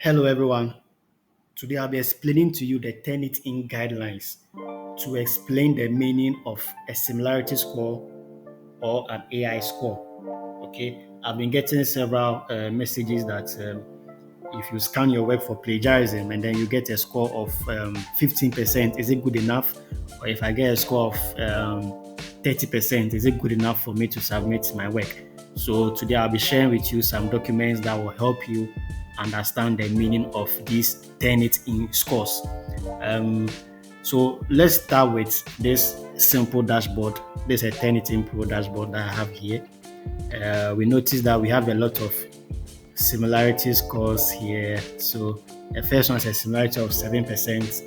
Hello everyone. Today I'll be explaining to you the Turnitin guidelines to explain the meaning of a similarity score or an AI score. Okay, I've been getting several messages that if you scan your work for plagiarism and then you get a score of 15%, is it good enough? Or if I get a score of 30%, is it good enough for me to submit my work? So today I'll be sharing with you some documents that will help you understand the meaning of these Turnitin scores. Um, so let's start with this simple dashboard. This is a Turnitin Pro dashboard that I have here. We notice that we have a lot of similarity scores here. So the first one is a similarity of 7%.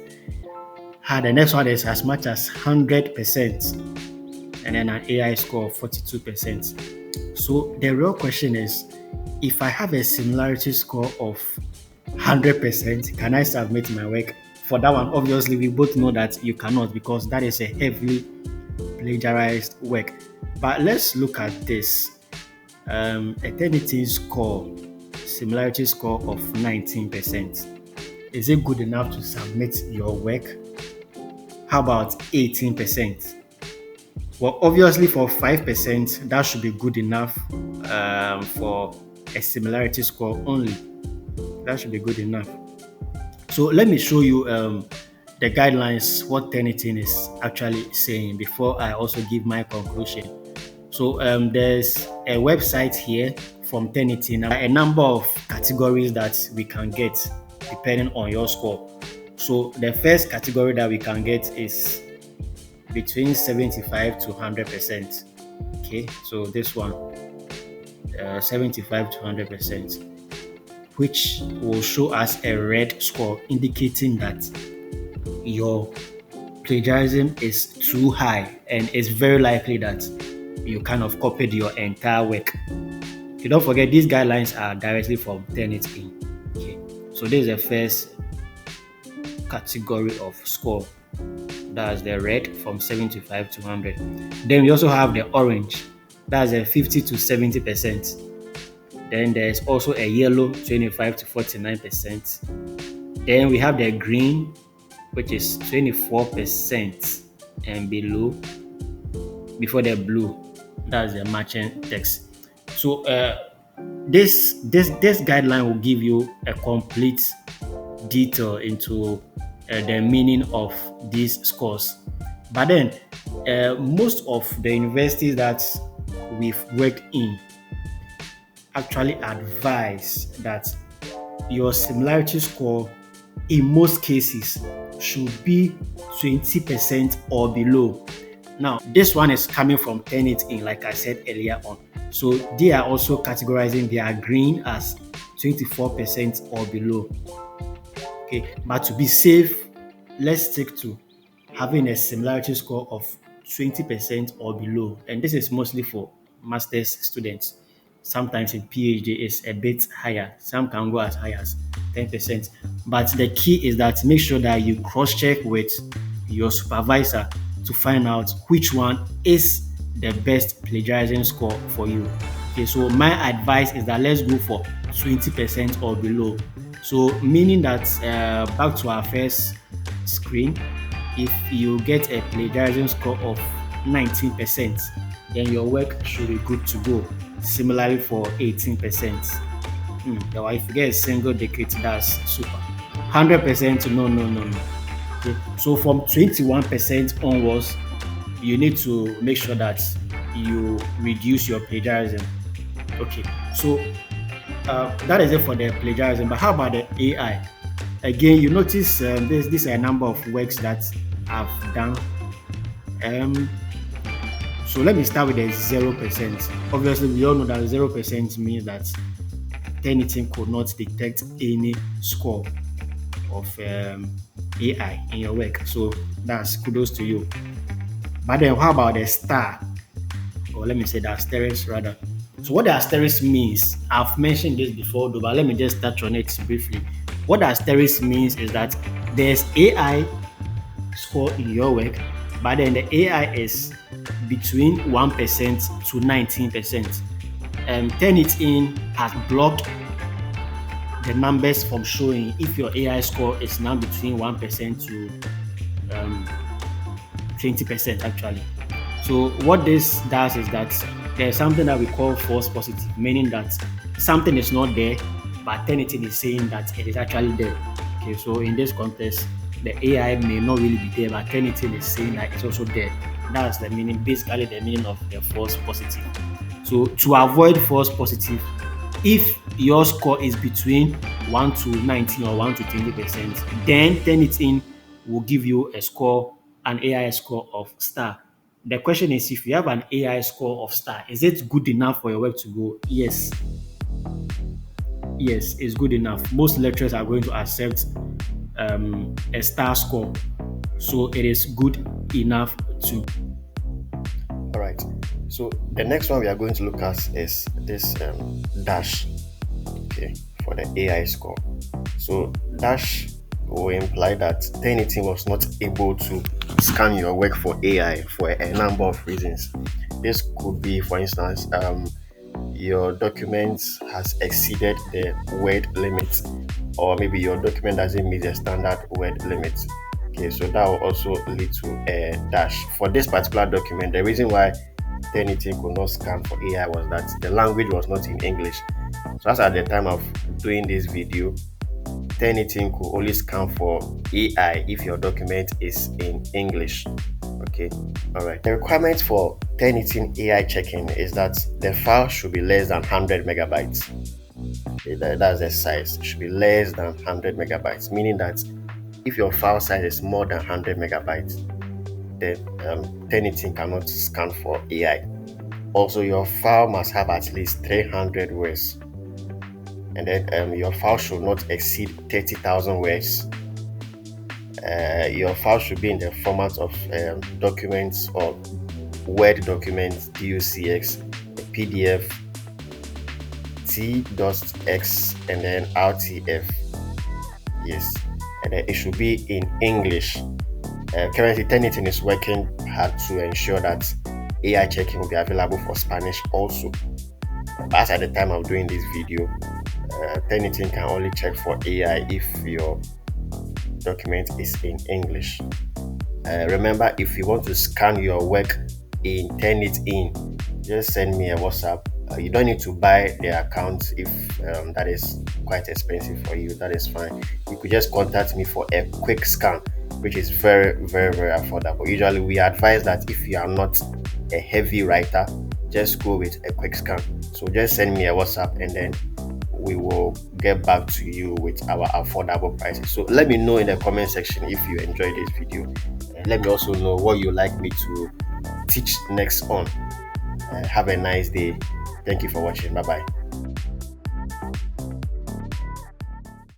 The next one is as much as 100%, and then an AI score of 42%. So the real question is, if I have a similarity score of 100%, can I submit my work? For that one, obviously, we both know that you cannot because that is a heavily plagiarized work. But let's look at this. Eternity score, similarity score of 19%. Is it good enough to submit your work? How about 18%? Well, obviously, for 5%, that should be good enough for a similarity score only. That should be good enough. So let me show you the guidelines, what Turnitin is actually saying before I also give my conclusion. So there's a website here from Turnitin, a number of categories that we can get depending on your score. So the first category that we can get is between 75 to 100%. Okay, so this one, 75 to 100%, which will show us a red score indicating that your plagiarism is too high and it's very likely that you kind of copied your entire work. You don't forget these guidelines are directly from Turnitin. Okay, so this is the first category of score. That's the red from 75 to 100. Then we also have the orange. That's a 50 to 70%. Then there's also a yellow, 25 to 49%. Then we have the green, which is 24% and below, before the blue. That's the matching text. So this guideline will give you a complete detail into the meaning of these scores. But then most of the universities that we've worked in actually advise that your similarity score in most cases should be 20% or below. Now, this one is coming from Turnitin, like I said earlier on. So they are also categorizing their green as 24% or below. Okay, but to be safe, let's stick to having a similarity score of 20% or below. And this is mostly for master's students. Sometimes in PhD it's a bit higher. Some can go as high as 10%. But the key is that make sure that you cross-check with your supervisor to find out which one is the best plagiarism score for you. Okay, so my advice is that let's go for 20% or below. So meaning that back to our first screen, if you get a plagiarism score of 19%, then your work should be good to go. Similarly for 18%. Now if you get a single decade, that's super. 100%, no, no, no, no. Okay. So from 21% onwards, you need to make sure that you reduce your plagiarism. Okay, so that is it for the plagiarism. But how about the AI? Again, you notice there's a number of works that I've done. Um, so let me start with the 0%. Obviously, we all know that 0% means that anything could not detect any score of AI in your work. So that's kudos to you. But then how about the star? Or let me say the asterisk rather. So what the asterisk means, I've mentioned this before, though, but let me just touch on it briefly. What the asterisk means is that there's AI score in your work, but then the AI is between 1% to 19%. Turnitin has blocked the numbers from showing if your AI score is now between 1% to um, 20% actually. So what this does is that there's something that we call false positive, meaning that something is not there, but Turnitin is saying that it is actually there. Okay, so in this context, the AI may not really be there, but Turnitin is saying that it's also there. That's the meaning, basically the meaning of the false positive. So to avoid false positive, if your score is between 1 to 19 or 1 to 20%, then Turnitin will give you a score, an AI score of star. The question is, if you have an AI score of star, is it good enough for your web to go? Yes, yes, it's good enough. Most lecturers are going to accept a star score, so it is good enough to. All right. So the next one we are going to look at is this dash. Okay, for the AI score. So dash will imply that Turnitin was not able to scan your work for AI for a number of reasons. This could be, for instance, your document has exceeded the word limit, or maybe your document doesn't meet the standard word limit. Okay, so that will also lead to a dash. For this particular document, the reason why Turnitin could not scan for AI was that the language was not in English. So as at the time of doing this video, Turnitin could only scan for AI if your document is in English. Okay, all right. The requirement for Turnitin AI checking is that the file should be less than 100 megabytes. Okay, that's the size. It should be less than 100 megabytes, meaning that if your file size is more than 100 megabytes, then Turnitin cannot scan for AI. Also, your file must have at least 300 words, and then your file should not exceed 30,000 words. Your file should be in the format of documents or Word documents, DOCX, PDF, T.X, and then RTF. Yes, and then it should be in English. Currently, Turnitin is working hard to ensure that AI checking will be available for Spanish also. But as at the time of doing this video, Turnitin can only check for AI if your document is in English. Remember, if you want to scan your work in Turnitin, just send me a WhatsApp. You don't need to buy the account if that is quite expensive for you. That is fine. You could just contact me for a quick scan, which is very, very, very affordable. Usually, we advise that if you are not a heavy writer, just go with a quick scan. So just send me a WhatsApp and then we will get back to you with our affordable prices. So let me know in the comment section if you enjoyed this video, and let me also know what you like me to teach next on. Have a nice day. Thank you for watching. Bye bye.